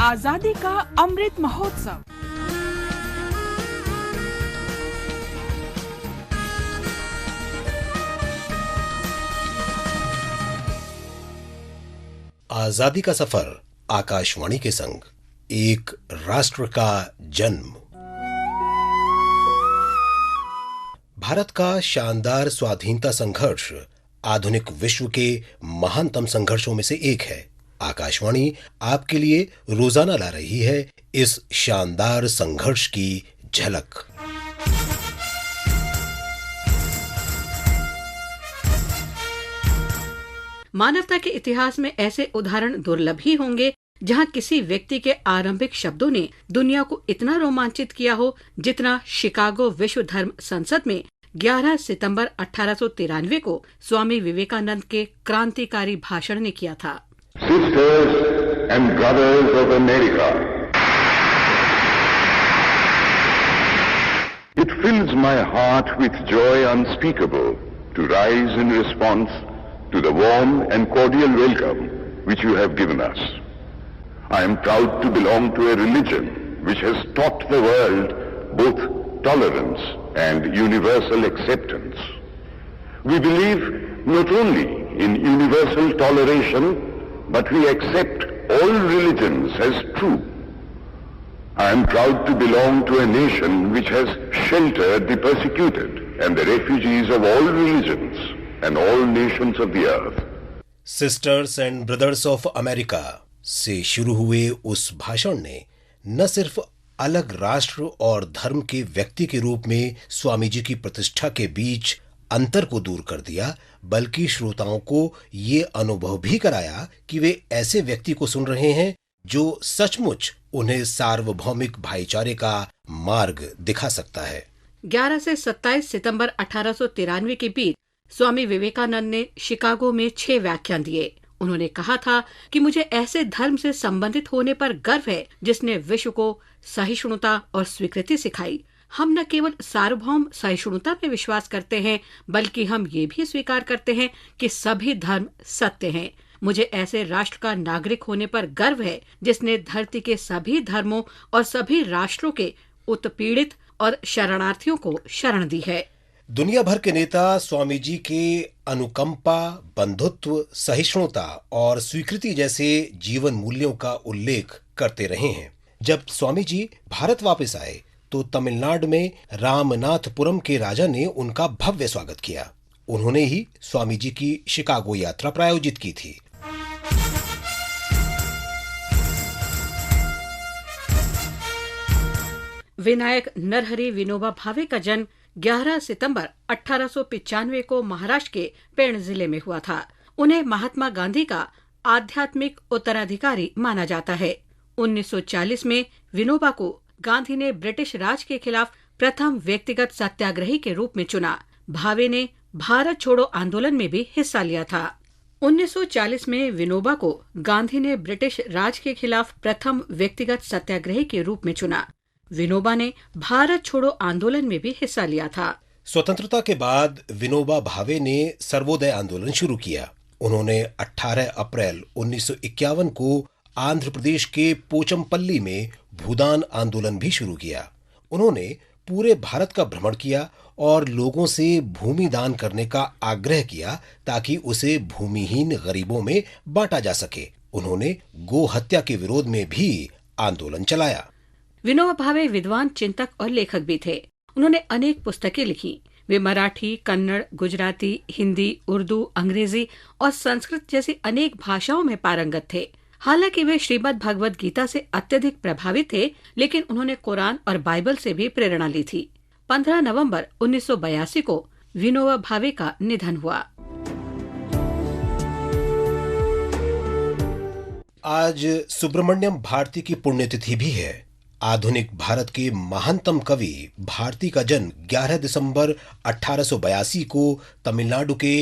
आजादी का अमृत महोत्सव। आजादी का सफर आकाशवाणी के संग, एक राष्ट्र का जन्म। भारत का शानदार स्वाधीनता संघर्ष आधुनिक विश्व के महानतम संघर्षों में से एक है। आकाशवाणी आपके लिए रोजाना ला रही है इस शानदार संघर्ष की झलक। मानवता के इतिहास में ऐसे उदाहरण दुर्लभ ही होंगे जहां किसी व्यक्ति के आरंभिक शब्दों ने दुनिया को इतना रोमांचित किया हो जितना शिकागो विश्व धर्म संसद में 11 सितंबर 1893 को स्वामी विवेकानंद के क्रांतिकारी भाषण ने किया था। Sisters and brothers of America, it fills my heart with joy unspeakable to rise in response to the warm and cordial welcome which you have given us. I am proud to belong to a religion which has taught the world both tolerance and universal acceptance. We believe not only in universal toleration, but we accept all religions as true. I am proud to belong to a nation which has sheltered the persecuted and the refugees of all religions and all nations of the earth. Sisters and brothers of America से शुरू हुए उस भाषण ने न सिर्फ अलग राष्ट्र और धर्म के व्यक्ति के रूप में स्वामी जी की प्रतिष्ठा के बीच अंतर को दूर कर दिया, बल्कि श्रोताओं को ये अनुभव भी कराया कि वे ऐसे व्यक्ति को सुन रहे हैं जो सचमुच उन्हें सार्वभौमिक भाईचारे का मार्ग दिखा सकता है। 11 से 27 सितंबर 1893 के बीच स्वामी विवेकानंद ने शिकागो में 6 व्याख्यान दिए। उन्होंने कहा था कि मुझे ऐसे धर्म से संबंधित होने पर गर्व है जिसने विश्व को सहिष्णुता और स्वीकृति सिखाई। हम न केवल सार्वभौम सहिष्णुता में विश्वास करते हैं, बल्कि हम ये भी स्वीकार करते हैं कि सभी धर्म सत्य हैं। मुझे ऐसे राष्ट्र का नागरिक होने पर गर्व है जिसने धरती के सभी धर्मों और सभी राष्ट्रों के उत्पीड़ित और शरणार्थियों को शरण दी है। दुनिया भर के नेता स्वामी जी के अनुकंपा, बंधुत्व, सहिष्णुता और स्वीकृति जैसे जीवन मूल्यों का उल्लेख करते रहे हैं। जब स्वामी जी भारत वापस आए तो तमिलनाडु में रामनाथपुरम के राजा ने उनका भव्य स्वागत किया। उन्होंने ही स्वामी जी की शिकागो यात्रा प्रायोजित की थी। विनायक नरहरि विनोबा भावे का जन्म 11 सितंबर 1895 को महाराष्ट्र के पेण जिले में हुआ था। उन्हें महात्मा गांधी का आध्यात्मिक उत्तराधिकारी माना जाता है। 1940 में विनोबा को गांधी ने ब्रिटिश राज के खिलाफ प्रथम व्यक्तिगत सत्याग्रही के रूप में चुना। भावे ने भारत छोड़ो आंदोलन में भी हिस्सा लिया था। 1940 में विनोबा को गांधी ने ब्रिटिश राज के खिलाफ प्रथम व्यक्तिगत सत्याग्रही के रूप में चुना। विनोबा ने भारत छोड़ो आंदोलन में भी हिस्सा लिया था। स्वतंत्रता के बाद विनोबा भावे ने सर्वोदय आंदोलन शुरू किया। उन्होंने 18 अप्रैल 1951 को आंध्र प्रदेश के पोचमपल्ली में भूदान आंदोलन भी शुरू किया। उन्होंने पूरे भारत का भ्रमण किया और लोगों से भूमि दान करने का आग्रह किया ताकि उसे भूमिहीन गरीबों में बांटा जा सके। उन्होंने गो हत्या के विरोध में भी आंदोलन चलाया। विनोबा भावे विद्वान, चिंतक और लेखक भी थे। उन्होंने अनेक पुस्तकें लिखी। वे मराठी, कन्नड़, गुजराती, हिंदी, उर्दू, अंग्रेजी और संस्कृत जैसी अनेक भाषाओं में पारंगत थे। हालांकि वे श्रीमद् भगवद गीता से अत्यधिक प्रभावित थे, लेकिन उन्होंने कुरान और बाइबल से भी प्रेरणा ली थी। 15 नवंबर 1982 को विनोबा भावे का निधन हुआ। आज सुब्रमण्यम भारती की पुण्यतिथि भी है। आधुनिक भारत के महानतम कवि भारती का जन्म 11 दिसंबर 1882 को तमिलनाडु के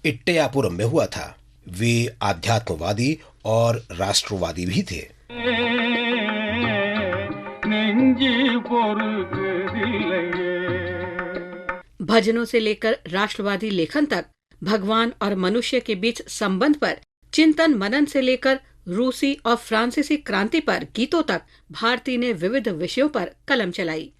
इट्टयापुरम में हुआ था। वे आध्यात्मवादी और राष्ट्रवादी भी थे। भजनों से लेकर राष्ट्रवादी लेखन तक भगवान और मनुष्य के बीच संबंध पर चिंतन मनन से लेकर रूसी और फ्रांसीसी क्रांति पर गीतों तक भारती ने विविध विषयों पर कलम चलाई।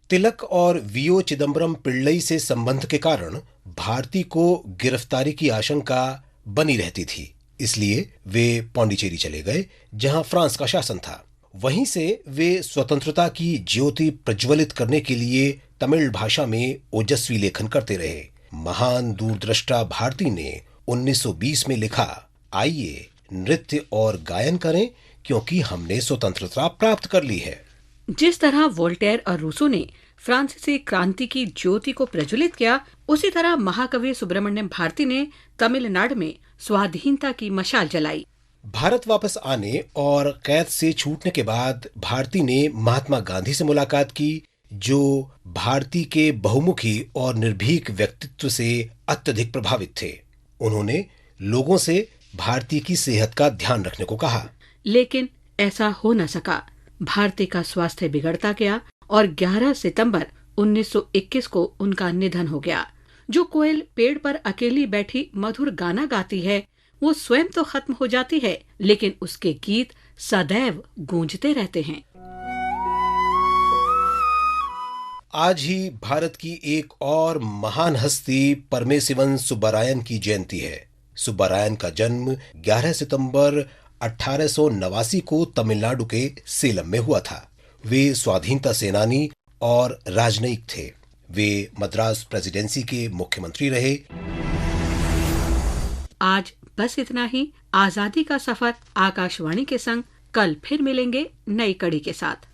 तिलक और वीओ चिदम्बरम पिल्लई से संबंध के कारण भारती को गिरफ्तारी की आशंका बनी रहती थी, इसलिए वे पौंडीचेरी चले गए, जहां फ्रांस का शासन था। वहीं से वे स्वतंत्रता की ज्योति प्रज्वलित करने के लिए तमिल भाषा में ओजस्वी लेखन करते रहे। महान दूरदृष्टा भारती ने 1920 में लिखा, आइए नृत्य और गायन करें क्योंकि हमने स्वतंत्रता प्राप्त कर ली है। जिस तरह वोल्टेयर और रूसो ने फ्रांसीसी क्रांति की ज्योति को प्रज्वलित किया, उसी तरह महाकवि सुब्रमण्यम भारती ने तमिलनाडु में स्वाधीनता की मशाल जलाई। भारत वापस आने और कैद से छूटने के बाद भारती ने महात्मा गांधी से मुलाकात की, जो भारती के बहुमुखी और निर्भीक व्यक्तित्व से अत्यधिक प्रभावित थे। उन्होंने लोगों से भारती की सेहत का ध्यान रखने को कहा, लेकिन ऐसा हो न सका। भारती का स्वास्थ्य बिगड़ता गया और 11 सितंबर 1921 को उनका निधन हो गया। जो कोयल पेड़ पर अकेली बैठी मधुर गाना गाती है, वो स्वयं तो खत्म हो जाती है, लेकिन उसके गीत सदैव गूंजते रहते हैं। आज ही भारत की एक और महान हस्ती परमेशिवन सुब्बारायन की जयंती है। सुब्बारायन का जन्म 11 सितंबर 1889 को तमिलनाडु के सेलम में हुआ था। वे स्वाधीनता सेनानी और राजनयिक थे। वे मद्रास प्रेसिडेंसी के मुख्यमंत्री रहे। आज बस इतना ही। आजादी का सफर आकाशवाणी के संग। कल फिर मिलेंगे नई कड़ी के साथ।